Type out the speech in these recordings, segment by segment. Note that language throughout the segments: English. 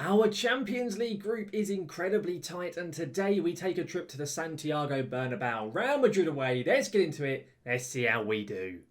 Our Champions League group is incredibly tight, and today we take a trip to the Santiago Bernabeu. Real Madrid away. Let's get into it. Let's see how we do.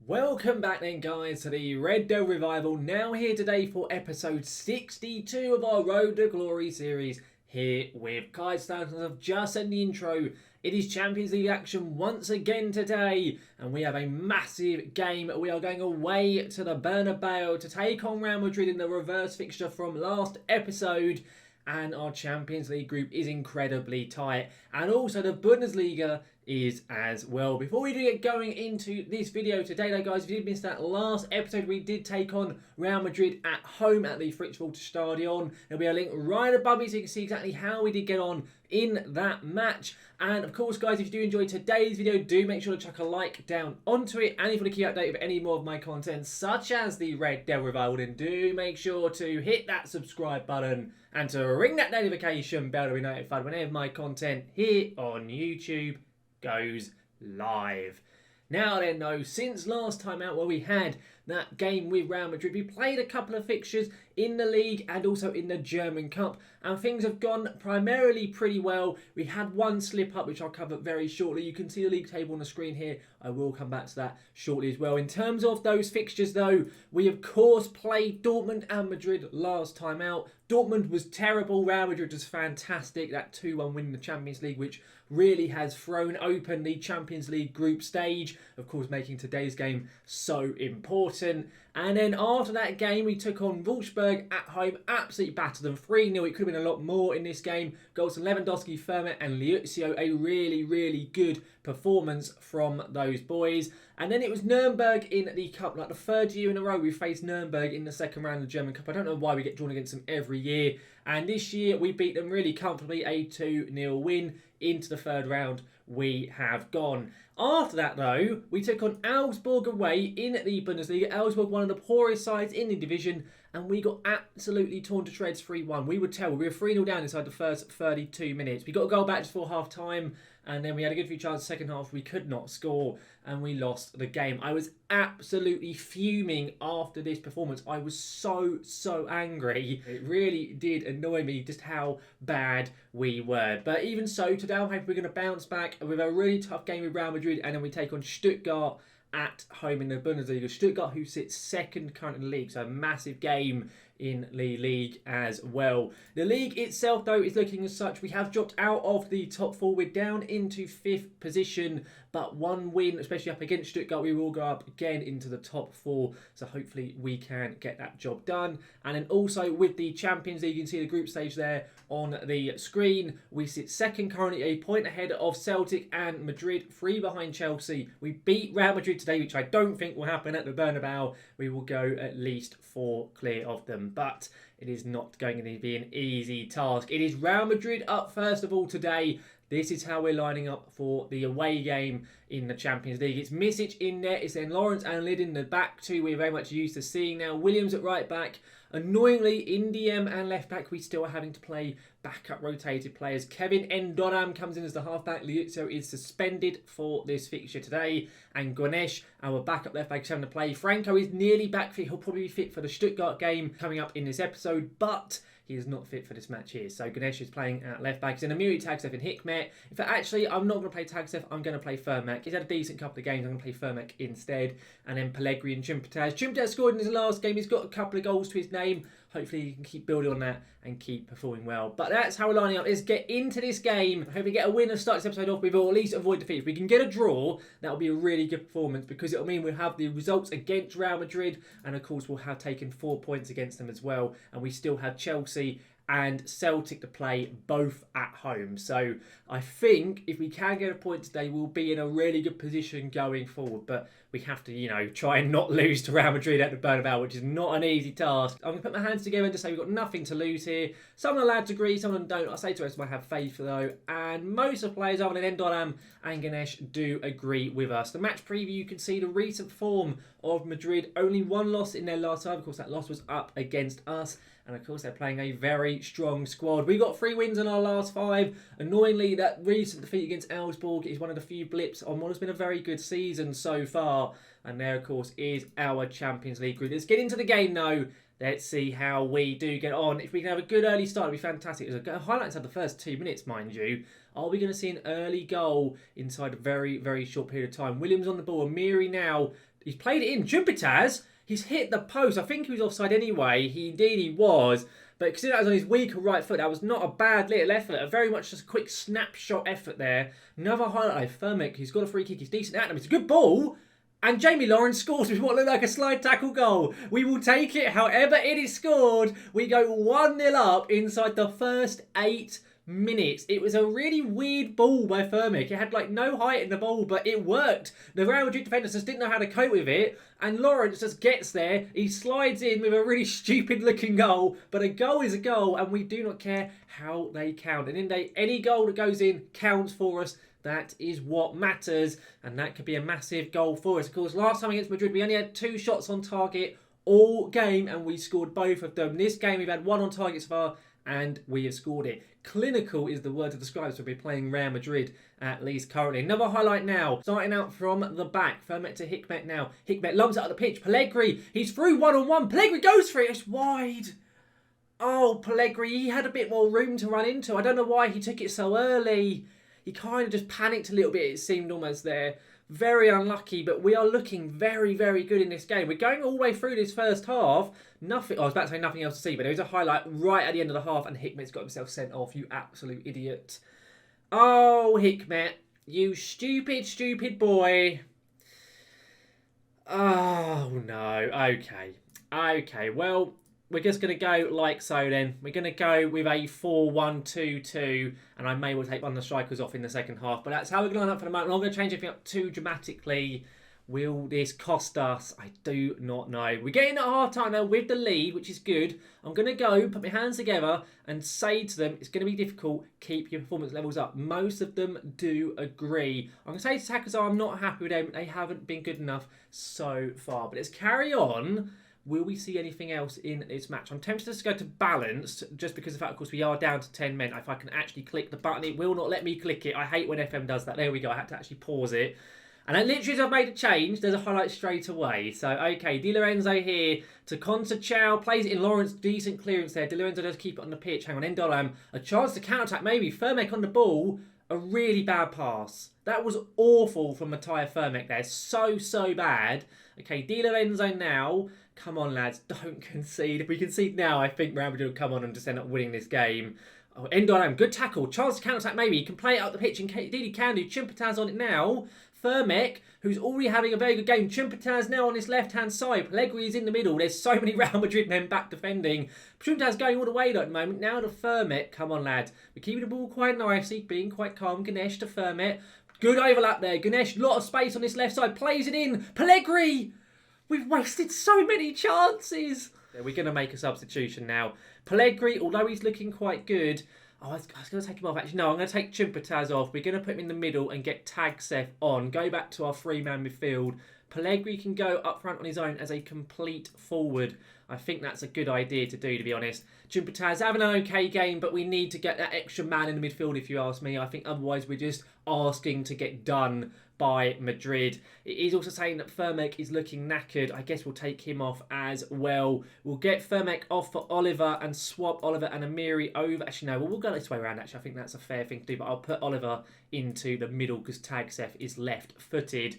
Welcome back then guys to the Red Devil Revival, now here today for episode 62 of our Road to Glory series, here with Kaiserslautern. I've just said in the intro, it is Champions League action once again today, and we have a massive game. We are going away to the Bernabeu to take on Real Madrid in the reverse fixture from last episode. And our Champions League group is incredibly tight. And also the Bundesliga is as well. Before we do get going into this video today though guys, if you did miss that last episode, we did take on Real Madrid at home at the Fritz-Walter Stadion. There'll be a link right above me so you can see exactly how we did get on in that match. And of course guys, if you do enjoy today's video, do make sure to chuck a like down onto it. And if you want to keep updated with any more of my content such as the Red Devil Revival, then do make sure to hit that subscribe button and to ring that notification bell to be notified whenever my content here on YouTube goes live. Now then though, since last time out where we had that game with Real Madrid, we played a couple of fixtures in the league and also in the German Cup, and things have gone primarily pretty well. We had one slip up which I'll cover very shortly. You can see the league table on the screen here. I will come back to that shortly as well. In terms of those fixtures though, we of course played Dortmund and Madrid last time out. Dortmund was terrible, Real Madrid was fantastic. That 2-1 win in the Champions League, which really has thrown open the Champions League group stage, of course making today's game so important. And then after that game, we took on Wolfsburg at home, absolutely battered them 3-0. It could have been a lot more in this game. Goals from Lewandowski, Firmino and Liuzio. A really good performance from those boys. And then it was Nuremberg in the Cup. Like the third year in a row, we faced Nuremberg in the second round of the German Cup. I don't know why we get drawn against them every year. And this year, we beat them really comfortably, a 2-0 win. Into the third round we have gone. After that though, we took on Augsburg away in the Bundesliga. Augsburg, one of the poorest sides in the division, and we got absolutely torn to shreds 3-1. We were terrible. We were 3-0 down inside the first 32 minutes. We got a goal back just before half time, and then we had a good few chances second half. We could not score, and we lost the game. I was absolutely fuming after this performance. I was so angry. It really did annoy me just how bad we were. But even so, today I'm hoping we're going to bounce back with a really tough game with Real Madrid, and then we take on Stuttgart at home in the Bundesliga. Stuttgart, who sits second currently in the league, so a massive game in the league as well. The league itself though is looking as such. We have dropped out of the top four. We're down into 5th position, but one win, especially up against Stuttgart, we will go up again into the top 4. So hopefully we can get that job done. And then also with the Champions League, you can see the group stage there on the screen. We sit second currently, a point ahead of Celtic and Madrid, 3 behind Chelsea. We beat Real Madrid today, which I don't think will happen at the Bernabeu. We will go at least 4 clear of them, but it is not going to be an easy task. It is Real Madrid up first of all today. This is how we're lining up for the away game in the Champions League. It's Misic in there. It's then Lawrence and Lid in the back two. We're very much used to seeing now. Williams at right back. Annoyingly, in DM and left back, we still are having to play backup rotated players. Kevin N'Donam comes in as the halfback. Liuzio is suspended for this fixture today. And Ganesh, our backup left back, is having to play. Franco is nearly back fit. He'll probably be fit for the Stuttgart game coming up in this episode, but he is not fit for this match here. So Ganesh is playing at left back. He's in Amiri, Tagsev and Hikmet. In fact, actually, I'm not going to play Tagsev. I'm going to play Firmak. He's had a decent couple of games. I'm going to play Firmak instead. And then Pellegrini and Chimpetaz. Chimpetaz scored in his last game. He's got a couple of goals to his name. Hopefully he can keep building on that and keep performing well. But that's how we're lining up. Let's get into this game. I hope we get a win and start this episode off with, or at least avoid defeat. If we can get a draw, that'll be a really good performance, because it'll mean we'll have the results against Real Madrid, and of course we'll have taken 4 points against them as well. And we still have Chelsea and Celtic to play, both at home. So I think if we can get a point today, we'll be in a really good position going forward. But we have to, try and not lose to Real Madrid at the Bernabeu, which is not an easy task. I'm going to put my hands together and just say we've got nothing to lose here. Some of the lads agree, some of them don't. I say to the rest of them I have faith though, and most of the players other than Endolam and Ganesh do agree with us. The match preview, you can see the recent form of Madrid. Only one loss in their last 5. Of course, that loss was up against us. And of course, they're playing a very strong squad. We got 3 wins in our last 5. Annoyingly, that recent defeat against Augsburg is one of the few blips on what has been a very good season so far. And there, of course, is our Champions League group. Let's get into the game, though. Let's see how we do get on. If we can have a good early start, it'd be fantastic. It was a highlight inside the first 2 minutes, mind you. Are we going to see an early goal inside a very, very short period of time? Williams on the ball. Amiri now. He's played it in. Jumpitaz. He's hit the post. I think he was offside anyway. He was. But considering that was on his weaker right foot, that was not a bad little effort. A very much just a quick snapshot effort there. Another highlight. Firmic, he's got a free kick. He's decent at him. It's a good ball. And Jamie Lawrence scores with what looked like a slide tackle goal. We will take it however it is scored. We go 1-0 up inside the first 8 minutes. It was a really weird ball by Firmic. It had no height in the ball, but it worked. The Real Madrid defenders just didn't know how to cope with it, and Lawrence just gets there. He slides in with a really stupid looking goal, but a goal is a goal, and we do not care how they count. And in any goal that goes in counts for us. That is what matters, and that could be a massive goal for us. Of course, last time against Madrid, we only had 2 shots on target all game, and we scored both of them. This game, we've had 1 on target so far, and we have scored it. Clinical is the word to describe, so we'll be playing Real Madrid, at least currently. Another highlight now, starting out from the back. Firmet to Hikmet now. Hikmet lumps out of the pitch. Pellegrini, he's through 1-on-1. Pellegrini goes for it. It's wide. Oh, Pellegrini, he had a bit more room to run into. I don't know why he took it so early. He kind of just panicked a little bit, it seemed almost there. Very unlucky, but we are looking very, very good in this game. We're going all the way through this first half. I was about to say nothing else to see, but there was a highlight right at the end of the half, and Hikmet's got himself sent off, you absolute idiot. Oh, Hikmet, you stupid, stupid boy. Oh, no. Okay, well, we're just going to go like so then. We're going to go with a 4-1-2-2, and I may well take one of the strikers off in the second half, but that's how we're going to line up for the moment. I'm not going to change anything up too dramatically. Will this cost us? I do not know. We're getting at half-time now with the lead, which is good. I'm going to go, put my hands together, and say to them, it's going to be difficult. Keep your performance levels up. Most of them do agree. I'm going to say to attackers, I'm not happy with them. They haven't been good enough so far. But let's carry on. Will we see anything else in this match? I'm tempted to go to balanced, just because of the fact, of course, we are down to 10 men. If I can actually click the button, it will not let me click it. I hate when FM does that. There we go. I had to actually pause it. And then literally as I've made a change, there's a highlight straight away. So, okay, Di Lorenzo here to Conceição. Plays it in Lawrence. Decent clearance there. Di Lorenzo does keep it on the pitch. Hang on, Endolam. A chance to counter-attack maybe. Firmek on the ball. A really bad pass. That was awful from Mattia Firmek there. So bad. Okay, Di Lorenzo now. Come on, lads. Don't concede. If we concede now, I think Real Madrid will come on and just end up winning this game. Oh, Endolam, good tackle. Chance to counter-attack maybe. He can play it up the pitch. Indeed he can do. Chimpataz on it now. Firmek, who's already having a very good game. Chimpataz now on his left-hand side. Pellegrini is in the middle. There's so many Real Madrid men back defending. Chimpataz going all the way though at the moment. Now to Firmek. Come on, lads. We're keeping the ball quite nicely, being quite calm. Ganesh to Firmek. Good overlap there. Ganesh, a lot of space on this left side. Plays it in. Pellegrini! We've wasted so many chances. We're going to make a substitution now. Pellegrini, although he's looking quite good. Oh, I was going to take him off. Actually, no, I'm going to take Chimpataz off. We're going to put him in the middle and get Tagsef on. Go back to our 3-man midfield. Pellegrini can go up front on his own as a complete forward. I think that's a good idea to do, to be honest. Chimpataz having an okay game, but we need to get that extra man in the midfield, if you ask me. I think otherwise we're just asking to get done by Madrid. It is also saying that Firmek is looking knackered. I guess we'll take him off as well. We'll get Firmek off for Oliver and swap Oliver and Amiri over. Actually, no, we'll go this way around, actually. I think that's a fair thing to do, but I'll put Oliver into the middle because Tagsef is left-footed.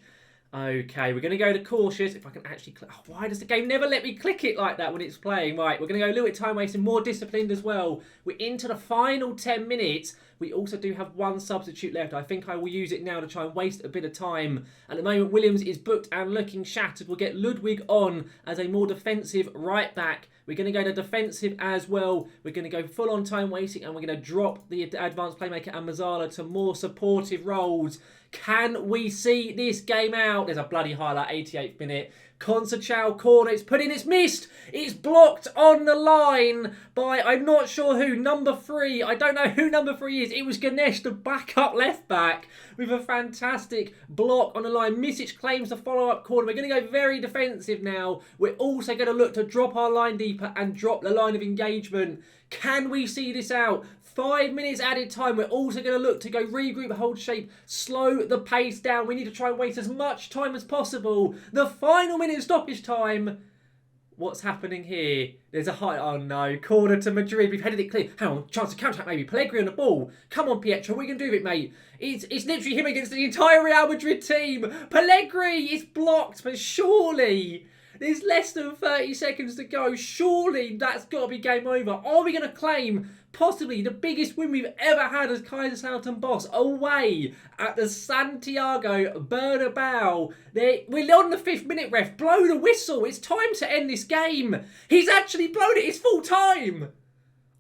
Okay, we're going to go to cautious. If I can actually click... Oh, why does the game never let me click it like that when it's playing? Right, we're going to go a little bit time wasting, more disciplined as well. We're into the final 10 minutes. We also do have one substitute left. I think I will use it now to try and waste a bit of time. At the moment, Williams is booked and looking shattered. We'll get Ludwig on as a more defensive right back We're going to go to defensive as well. We're going to go full on time wasting, and we're going to drop the advanced playmaker and Mazzala to more supportive roles. Can we see this game out? There's a bloody highlight, 88th minute. Conceicao corner, it's put in, it's missed. It's blocked on the line by, I'm not sure who, number 3. I don't know who number 3 is. It was Ganesh, the backup left back, with a fantastic block on the line. Misic claims the follow-up corner. We're going to go very defensive now. We're also going to look to drop our line deeper and drop the line of engagement. Can we see this out? 5 minutes added time. We're also going to look to go regroup, hold shape, slow the pace down. We need to try and waste as much time as possible. The final minute of stoppage time. What's happening here? There's a high... Oh no, corner to Madrid. We've headed it clear. Hang on, chance of counter-attack maybe. Pellegrini on the ball. Come on, Pietro. What are you going to do with it, mate? It's literally him against the entire Real Madrid team. Pellegrini is blocked, but surely... There's less than 30 seconds to go. Surely that's got to be game over. Are we going to claim possibly the biggest win we've ever had as Kaiserslautern boss away at the Santiago Bernabeu? We're on the 5th minute, ref. Blow the whistle. It's time to end this game. He's actually blown it. It's full time.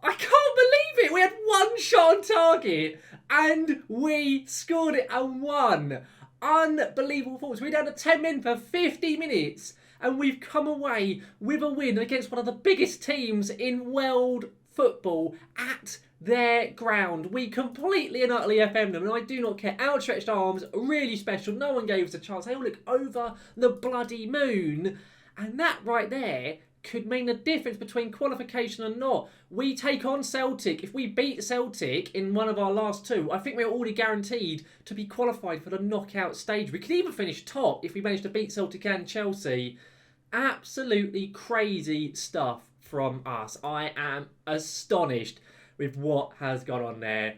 I can't believe it. We had one shot on target and we scored it and won. Unbelievable performance. We're down to 10 men for 50 minutes. And we've come away with a win against one of the biggest teams in world football at their ground. We completely and utterly FM them, and I do not care. Outstretched arms, really special. No one gave us a chance. They all look over the bloody moon. And that right there could mean the difference between qualification and not. We take on Celtic. If we beat Celtic in one of our last 2, I think we're already guaranteed to be qualified for the knockout stage. We could even finish top if we manage to beat Celtic and Chelsea. Absolutely crazy stuff from us. I am astonished with what has gone on there.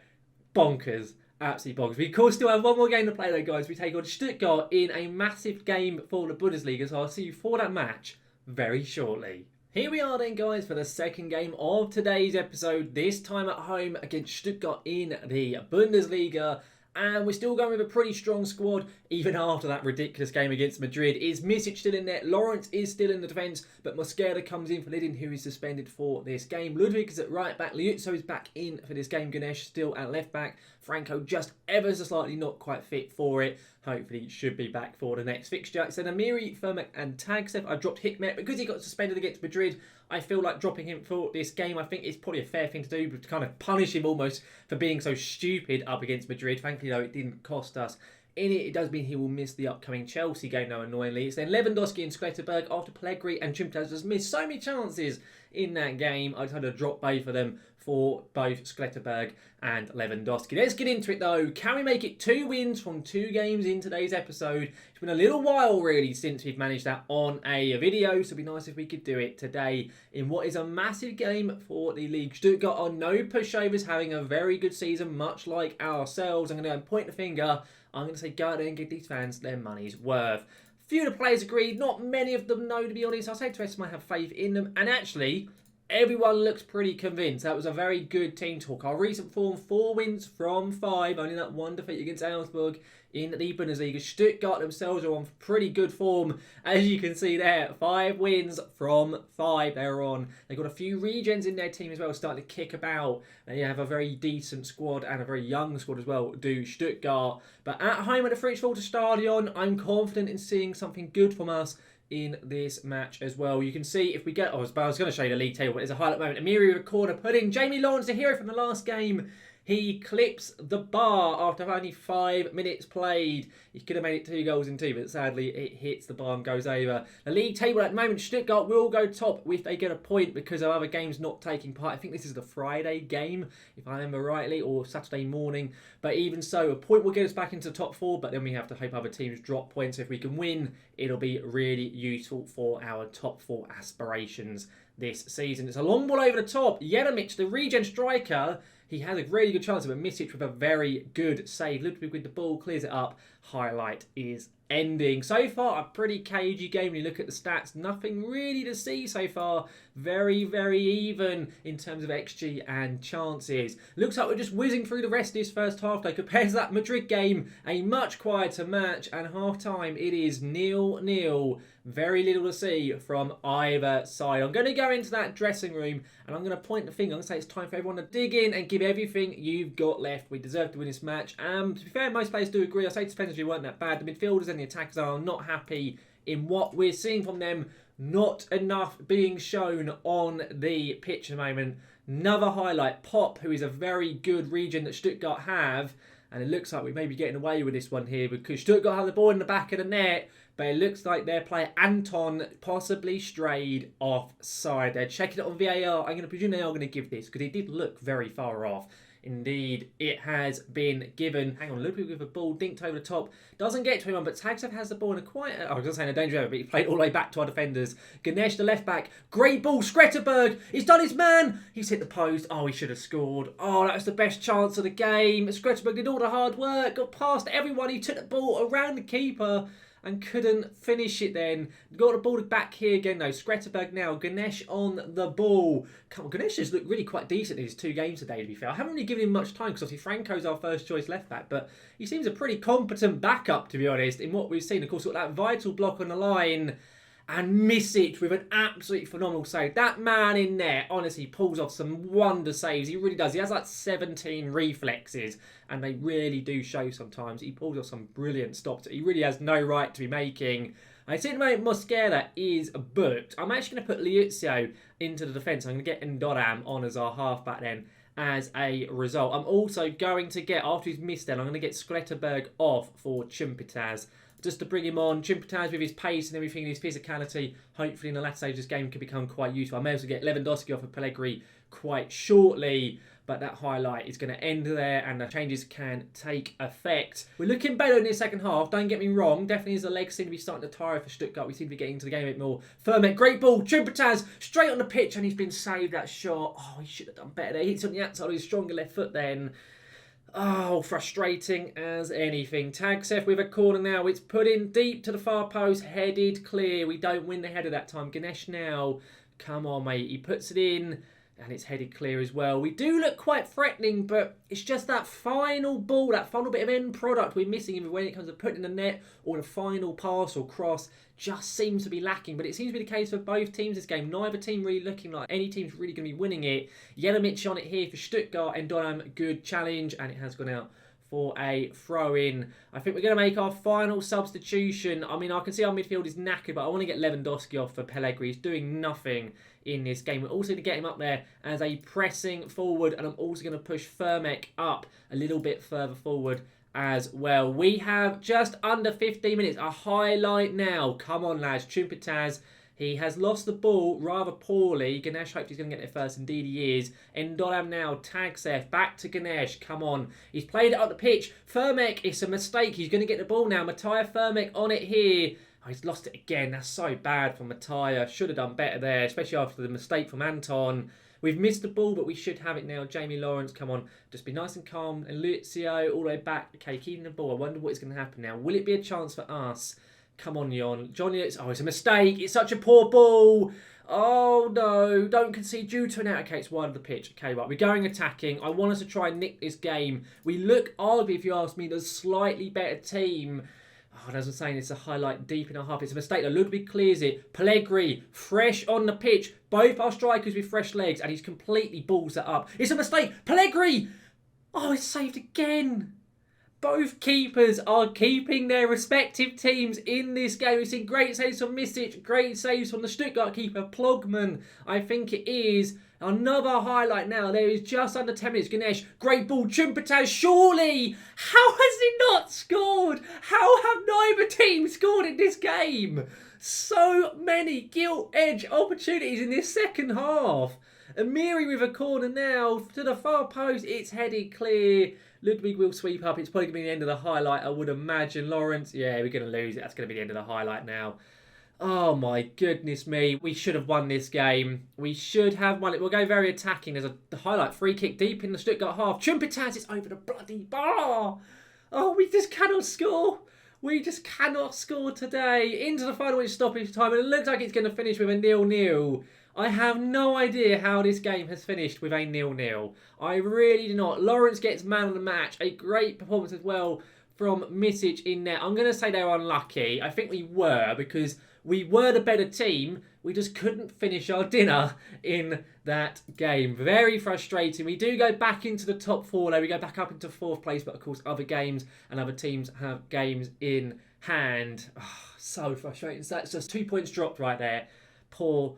Bonkers. Absolutely bonkers. We of course still have one more game to play though, guys. We take on Stuttgart in a massive game for the Bundesliga. So I'll see you for that match very shortly. Here we are then, guys, for the second game of today's episode. This time at home against Stuttgart in the Bundesliga. And we're still going with a pretty strong squad, even after that ridiculous game against Madrid. Is Misic still in there? Lawrence is still in the defence, but Mosquera comes in for Lidin, who is suspended for this game. Ludwig is at right back. Liuzzo is back in for this game. Ganesh still at left back. Franco just ever so slightly not quite fit for it. Hopefully should be back for the next fixture. It's then Amiri, Firmek and Tagsev. I dropped Hikmet because he got suspended against Madrid. I feel like dropping him for this game. I think it's probably a fair thing to do, but to kind of punish him almost for being so stupid up against Madrid. Thankfully, though, it didn't cost us. In it does mean he will miss the upcoming Chelsea game, though, annoyingly. It's then Lewandowski and Skletterberg after Pellegrini and Chimtaz just missed so many chances in that game. I decided to drop both of them for both Skletterberg and Lewandowski. Let's get into it, though. Can we make it 2 wins from 2 games in today's episode? It's been a little while, really, since we've managed that on a video, so it'd be nice if we could do it today in what is a massive game for the league. Stuttgart are no pushovers, having a very good season, much like ourselves. I'm going to go and point the finger. I'm going to say go out there and give these fans their money's worth. Few of the players agreed, not many of them know, to be honest. I'll say the rest might have faith in them. And actually, everyone looks pretty convinced. That was a very good team talk. Our recent form, 4 wins from 5. Only that 1 defeat against Augsburg in the Bundesliga. Stuttgart themselves are on pretty good form. As you can see there, 5 wins from 5 they're on. They've got a few regens in their team as well, starting to kick about. They have a very decent squad and a very young squad as well, do Stuttgart. But at home at the Friedrichshafen Stadion, I'm confident in seeing something good from us in this match as well. You can see if we get... I was going to show you the league table, but there's a highlight moment. Amiri with a corner put in. Jamie Lawrence, the hero from the last game. He clips the bar after only 5 minutes played. He could have made it 2 goals in 2, but sadly it hits the bar and goes over. The league table at the moment, Stuttgart will go top if they get a point because of other games not taking part. I think this is the Friday game, if I remember rightly, or Saturday morning. But even so, a point will get us back into the top 4, but then we have to hope other teams drop points. If we can win, it'll be really useful for our top 4 aspirations this season. It's a long ball over the top. Jeremic, the regen striker, he has a really good chance of a Misic with a very good save. Ludwig with the ball, clears it up. Highlight is ending. So far, a pretty cagey game when you look at the stats. Nothing really to see so far. Very, very even in terms of XG and chances. Looks like we're just whizzing through the rest of this first half, though. Compared to that Madrid game, a much quieter match. And half-time, it is 0-0. Very little to see from either side. I'm going to go into that dressing room and I'm going to point the finger. I'm going to say it's time for everyone to dig in and give everything you've got left. We deserve to win this match. To be fair, most players do agree. I say defensively weren't that bad. The midfielders and the attackers are not happy in what we're seeing from them. Not enough being shown on the pitch at the moment. Another highlight, Pop, who is a very good region that Stuttgart have. And it looks like we may be getting away with this one here because Stuttgart have the ball in the back of the net. But it looks like their player Anton possibly strayed offside. They're checking it on VAR. I'm going to presume they are going to give this because he did look very far off. Indeed, it has been given. Hang on, Ludwig with a ball dinked over the top. Doesn't get to anyone, but Tagsev has the ball in a quite... I was going to say in a danger area, but he played all the way back to our defenders. Ganesh, the left back. Great ball. Skretterberg. He's done his man. He's hit the post. Oh, he should have scored. Oh, that was the best chance of the game. Skretterberg did all the hard work. Got past everyone. He took the ball around the keeper and couldn't finish it then. Got the ball back here again though. Skretterberg now. Ganesh on the ball. Come on, Ganesh has looked really quite decent in his 2 games today, to be fair. I haven't really given him much time because obviously Franco's our first choice left back, but he seems a pretty competent backup, to be honest, in what we've seen. Of course, got that vital block on the line and miss it with an absolutely phenomenal save. That man in there, honestly, pulls off some wonder saves. He really does. He has like 17 reflexes, and they really do show sometimes. He pulls off some brilliant stops that he really has no right to be making. I see at the moment Mosquera is booked. I'm actually going to put Liuzio into the defence. I'm going to get Ndoram on as our halfback then as a result. I'm also going to get, after he's missed then, I'm going to get Skretterberg off for Chumpitas. Just to bring him on. Chimpetas with his pace and everything, his physicality, hopefully in the latter stage of this game could become quite useful. I may also get Lewandowski off of Pellegrini quite shortly, but that highlight is going to end there and the changes can take effect. We're looking better in the second half, don't get me wrong. Definitely as the legs seem to be starting to tire for Stuttgart. We seem to be getting into the game a bit more. Fermet, great ball. Chimpetas straight on the pitch and he's been saved that shot. Oh, he should have done better there. He hits on the outside of his stronger left foot then. Oh, frustrating as anything. Tagsev with a corner now. It's put in deep to the far post. Headed clear. We don't win the header that time. Ganesh now. Come on, mate. He puts it in. And it's headed clear as well. We do look quite threatening, but it's just that final ball, that final bit of end product we're missing either when it comes to putting in the net or the final pass or cross just seems to be lacking. But it seems to be the case for both teams this game. Neither team really looking like any team's really going to be winning it. Jelemic on it here for Stuttgart and Donham. Good challenge, and it has gone out for a throw-in. I think we're going to make our final substitution. I mean, I can see our midfield is knackered, but I want to get Lewandowski off for Pellegrini. He's doing nothing in this game. We're also going to get him up there as a pressing forward, and I'm also going to push Fermek up a little bit further forward as well. We have just under 15 minutes. A highlight now. Come on, lads. Chumpitas. He has lost the ball rather poorly. Ganesh hopes he's going to get there first. Indeed, he is. Ndoram now. Tagsev. Back to Ganesh. Come on. He's played it up the pitch. Fermek, it's a mistake. He's going to get the ball now. Mattia Fermek on it here. Oh, he's lost it again. That's so bad for Mattia. Should have done better there, especially after the mistake from Anton. We've missed the ball, but we should have it now. Jamie Lawrence, come on. Just be nice and calm. And Lucio all the way back. Okay, keeping the ball. I wonder what is going to happen now. Will it be a chance for us? Come on, Jon. Johnny, it's a mistake. It's such a poor ball. Oh, no. Don't concede due to an out. Okay, it's wide of the pitch. Okay, right. We're going attacking. I want us to try and nick this game. We look, arguably, if you ask me, the slightly better team. Oh, as I'm saying, it's a highlight deep in our half. It's a mistake. Ludwig clears it. Pellegrini, fresh on the pitch. Both our strikers with fresh legs, and he's completely balls that up. It's a mistake. Pellegrini! Oh, it's saved again. Both keepers are keeping their respective teams in this game. We've seen great saves from Misic, great saves from the Stuttgart keeper, Plogman, I think it is. Another highlight now. There is just under 10 minutes. Ganesh, great ball. Chumpitas, surely. How has he not scored? How have neither team scored in this game? So many gilt-edge opportunities in this second half. Amiri with a corner now to the far post. It's headed clear. Ludwig will sweep up. It's probably going to be the end of the highlight, I would imagine. Lawrence, yeah, we're going to lose it. That's going to be the end of the highlight now. Oh my goodness me. We should have won this game. We should have won it. We'll go very attacking. There's a highlight free kick deep in the Stuttgart half. Chumpitas is over the bloody bar. Oh, we just cannot score. We just cannot score today. Into the final stoppage time, and it looks like it's going to finish with a 0-0. I have no idea how this game has finished with a 0-0. I really do not. Lawrence gets man of the match. A great performance as well from Misic in there. I'm going to say they were unlucky. I think we were, because we were the better team. We just couldn't finish our dinner in that game. Very frustrating. We do go back into the top 4 though. We go back up into 4th place, but of course other games and other teams have games in hand. Oh, so frustrating. So that's just 2 points dropped right there. Poor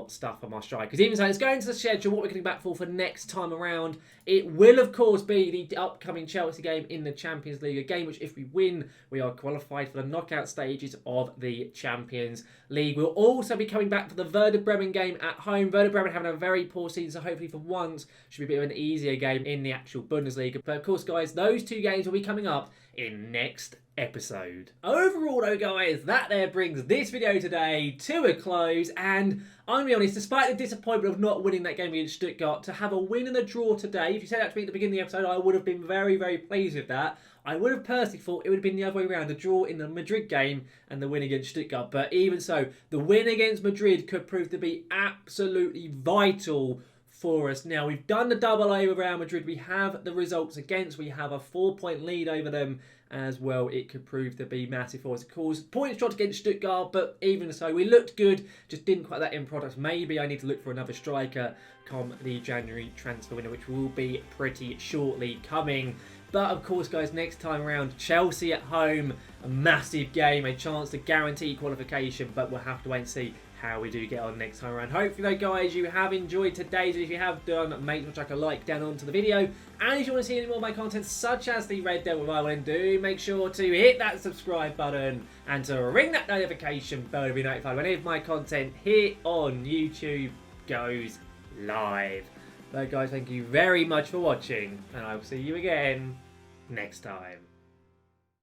stuff from our strikers. Even so, let's go into the schedule, what we're getting back for next time around. It will, of course, be the upcoming Chelsea game in the Champions League, a game which, if we win, we are qualified for the knockout stages of the Champions League. We'll also be coming back for the Werder Bremen game at home. Werder Bremen having a very poor season, so hopefully for once should be a bit of an easier game in the actual Bundesliga. But of course, guys, those 2 games will be coming up in next episode. Overall though, guys, that there brings this video today to a close, and I'm going to be honest, despite the disappointment of not winning that game against Stuttgart, to have a win and a draw today, if you said that to me at the beginning of the episode, I would have been very, very pleased with that. I would have personally thought it would have been the other way around, the draw in the Madrid game and the win against Stuttgart. But even so, the win against Madrid could prove to be absolutely vital for us. Now, we've done the double A with Real Madrid. We have the results against. We have a 4-point lead over them as well. It could prove to be massive for us. Of course, points dropped against Stuttgart, but even so, we looked good. Just didn't quite that end product. Maybe I need to look for another striker come the January transfer window, which will be pretty shortly coming. But of course, guys, next time around, Chelsea at home, a massive game, a chance to guarantee qualification, but we'll have to wait and see how we do get on next time around. Hopefully, though, guys, you have enjoyed today's. If you have done, make sure to chuck a like down onto the video. And if you want to see any more of my content, such as the Red Devil Revival, then do make sure to hit that subscribe button and to ring that notification bell to be notified when any of my content here on YouTube goes live. So, guys, thank you very much for watching, and I will see you again next time.